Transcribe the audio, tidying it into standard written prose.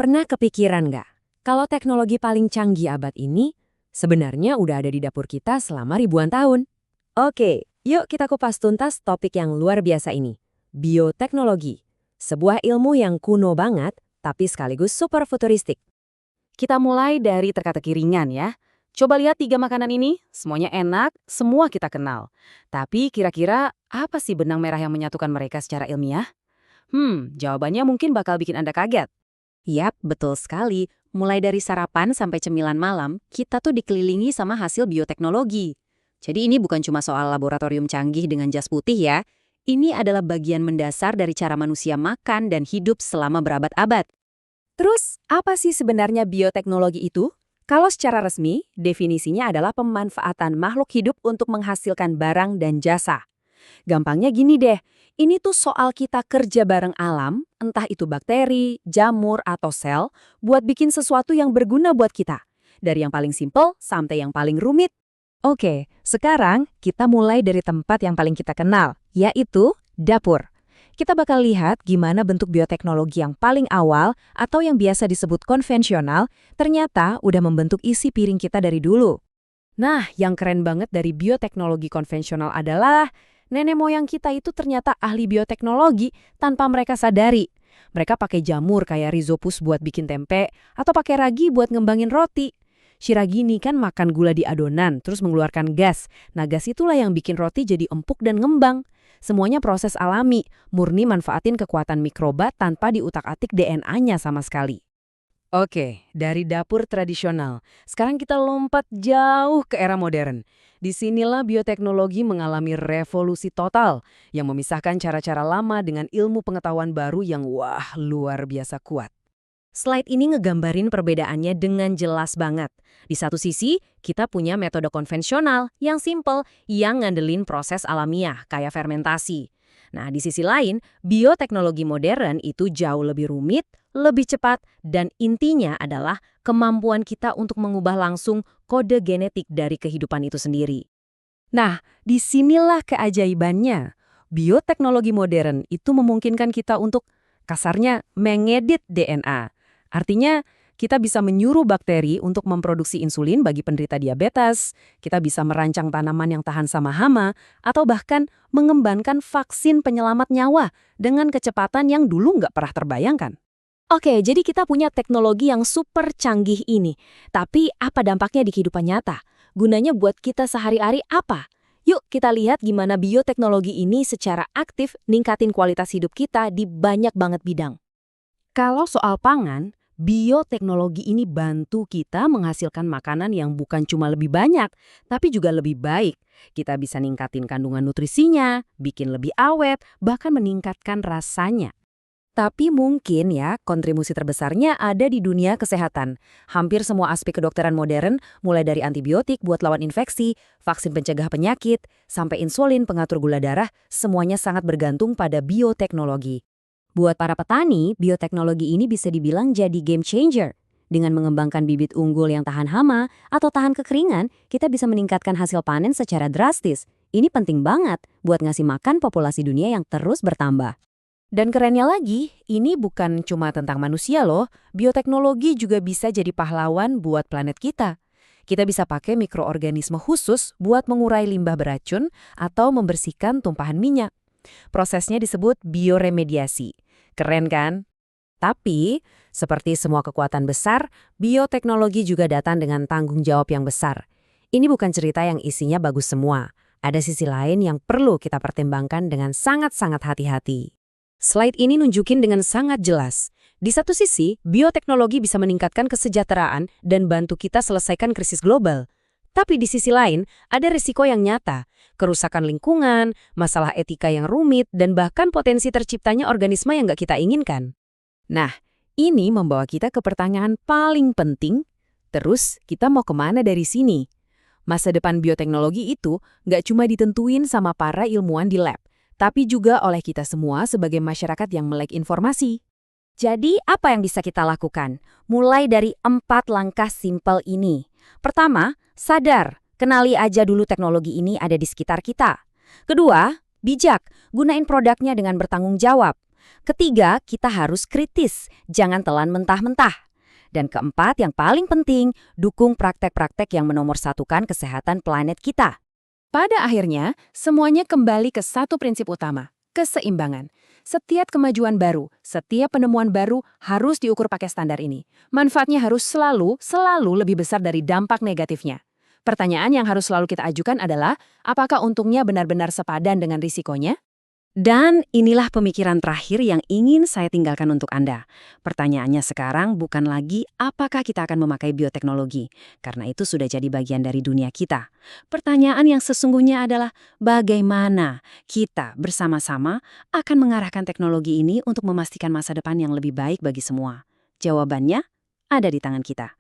Pernah kepikiran nggak, kalau teknologi paling canggih abad ini sebenarnya udah ada di dapur kita selama ribuan tahun? Oke, yuk kita kupas tuntas topik yang luar biasa ini. Bioteknologi. Sebuah ilmu yang kuno banget, tapi sekaligus super futuristik. Kita mulai dari teka-teki ringan ya. Coba lihat 3 makanan ini, semuanya enak, semua kita kenal. Tapi kira-kira apa sih benang merah yang menyatukan mereka secara ilmiah? Jawabannya mungkin bakal bikin Anda kaget. Yap, betul sekali. Mulai dari sarapan sampai cemilan malam, kita tuh dikelilingi sama hasil bioteknologi. Jadi ini bukan cuma soal laboratorium canggih dengan jas putih ya. Ini adalah bagian mendasar dari cara manusia makan dan hidup selama berabad-abad. Terus, apa sih sebenarnya bioteknologi itu? Kalau secara resmi, definisinya adalah pemanfaatan makhluk hidup untuk menghasilkan barang dan jasa. Gampangnya gini deh, ini tuh soal kita kerja bareng alam, entah itu bakteri, jamur, atau sel, buat bikin sesuatu yang berguna buat kita. Dari yang paling simpel sampai yang paling rumit. Oke, sekarang kita mulai dari tempat yang paling kita kenal, yaitu dapur. Kita bakal lihat gimana bentuk bioteknologi yang paling awal atau yang biasa disebut konvensional ternyata udah membentuk isi piring kita dari dulu. Nah, yang keren banget dari bioteknologi konvensional adalah nenek moyang kita itu ternyata ahli bioteknologi tanpa mereka sadari. Mereka pakai jamur kayak rhizopus buat bikin tempe atau pakai ragi buat ngembangin roti. Si ragi ini kan makan gula di adonan terus mengeluarkan gas. Nah, gas itulah yang bikin roti jadi empuk dan ngembang. Semuanya proses alami, murni manfaatin kekuatan mikroba tanpa diutak-atik DNA-nya sama sekali. Oke, dari dapur tradisional, sekarang kita lompat jauh ke era modern. Disinilah bioteknologi mengalami revolusi total yang memisahkan cara-cara lama dengan ilmu pengetahuan baru yang luar biasa kuat. Slide ini ngegambarin perbedaannya dengan jelas banget. Di satu sisi, kita punya metode konvensional yang simple, yang ngandelin proses alamiah, kayak fermentasi. Nah, di sisi lain, bioteknologi modern itu jauh lebih rumit, lebih cepat, dan intinya adalah kemampuan kita untuk mengubah langsung kode genetik dari kehidupan itu sendiri. Nah, disinilah keajaibannya. Bioteknologi modern itu memungkinkan kita untuk, kasarnya, mengedit DNA. Artinya, kita bisa menyuruh bakteri untuk memproduksi insulin bagi penderita diabetes, kita bisa merancang tanaman yang tahan sama hama, atau bahkan mengembangkan vaksin penyelamat nyawa dengan kecepatan yang dulu nggak pernah terbayangkan. Oke, jadi kita punya teknologi yang super canggih ini. Tapi apa dampaknya di kehidupan nyata? Gunanya buat kita sehari-hari apa? Yuk kita lihat gimana bioteknologi ini secara aktif ningkatin kualitas hidup kita di banyak banget bidang. Kalau soal pangan, bioteknologi ini bantu kita menghasilkan makanan yang bukan cuma lebih banyak, tapi juga lebih baik. Kita bisa ningkatin kandungan nutrisinya, bikin lebih awet, bahkan meningkatkan rasanya. Tapi mungkin ya, kontribusi terbesarnya ada di dunia kesehatan. Hampir semua aspek kedokteran modern, mulai dari antibiotik buat lawan infeksi, vaksin pencegah penyakit, sampai insulin pengatur gula darah, semuanya sangat bergantung pada bioteknologi. Buat para petani, bioteknologi ini bisa dibilang jadi game changer. Dengan mengembangkan bibit unggul yang tahan hama atau tahan kekeringan, kita bisa meningkatkan hasil panen secara drastis. Ini penting banget buat ngasih makan populasi dunia yang terus bertambah. Dan kerennya lagi, ini bukan cuma tentang manusia loh, bioteknologi juga bisa jadi pahlawan buat planet kita. Kita bisa pakai mikroorganisme khusus buat mengurai limbah beracun atau membersihkan tumpahan minyak. Prosesnya disebut bioremediasi. Keren kan? Tapi, seperti semua kekuatan besar, bioteknologi juga datang dengan tanggung jawab yang besar. Ini bukan cerita yang isinya bagus semua. Ada sisi lain yang perlu kita pertimbangkan dengan sangat-sangat hati-hati. Slide ini nunjukin dengan sangat jelas. Di satu sisi, bioteknologi bisa meningkatkan kesejahteraan dan bantu kita selesaikan krisis global. Tapi di sisi lain, ada risiko yang nyata, kerusakan lingkungan, masalah etika yang rumit, dan bahkan potensi terciptanya organisme yang nggak kita inginkan. Nah, ini membawa kita ke pertanyaan paling penting, terus kita mau kemana dari sini? Masa depan bioteknologi itu nggak cuma ditentuin sama para ilmuwan di lab, tapi juga oleh kita semua sebagai masyarakat yang melek informasi. Jadi, apa yang bisa kita lakukan? Mulai dari 4 langkah simpel ini. Pertama, sadar, kenali aja dulu teknologi ini ada di sekitar kita. Kedua, bijak, gunain produknya dengan bertanggung jawab. Ketiga, kita harus kritis, jangan telan mentah-mentah. Dan keempat, yang paling penting, dukung praktek-praktek yang menomorsatukan kesehatan planet kita. Pada akhirnya, semuanya kembali ke satu prinsip utama, keseimbangan. Setiap kemajuan baru, setiap penemuan baru harus diukur pakai standar ini. Manfaatnya harus selalu lebih besar dari dampak negatifnya. Pertanyaan yang harus selalu kita ajukan adalah, apakah untungnya benar-benar sepadan dengan risikonya? Dan inilah pemikiran terakhir yang ingin saya tinggalkan untuk Anda. Pertanyaannya sekarang bukan lagi apakah kita akan memakai bioteknologi, karena itu sudah jadi bagian dari dunia kita. Pertanyaan yang sesungguhnya adalah bagaimana kita bersama-sama akan mengarahkan teknologi ini untuk memastikan masa depan yang lebih baik bagi semua. Jawabannya ada di tangan kita.